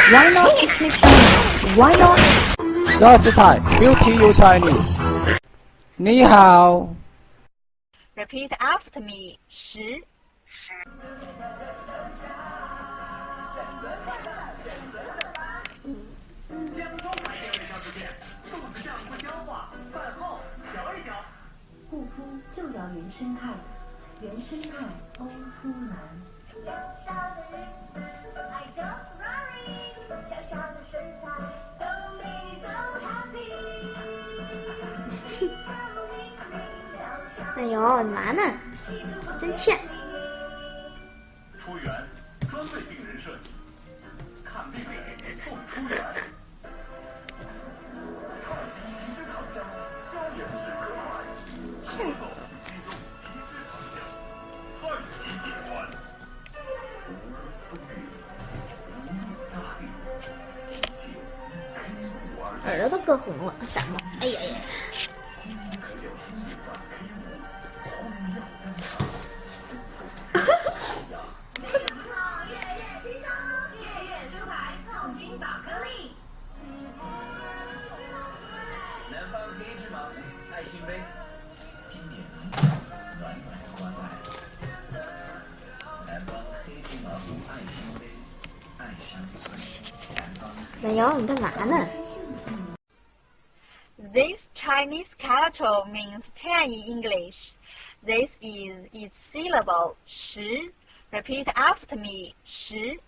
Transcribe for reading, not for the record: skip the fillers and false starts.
Why not speak Chinese? Why not? Just Thai, beauty you Chinese. 你好。Repeat after me. 10. 护肤就要原生态，原生态欧肤蓝。小小的日子，I don't worry， 小小的身材，Don't make me so happy。哎呦，你嘛呢？真欠。出源专为病人设计，看病人送出源。抗击皮脂糖浆，消炎止咳快。咳嗽激动皮脂糖浆，汗疾解缓。耳朵都硌红了，感冒。哎呀呀！南方黑芝麻爱心杯，经典暖暖的关爱。南方黑芝麻爱心杯，爱心南方。奶油，你干嘛呢？ This Chinese character means 10 in English. This is its syllable 10. Repeat after me. 10.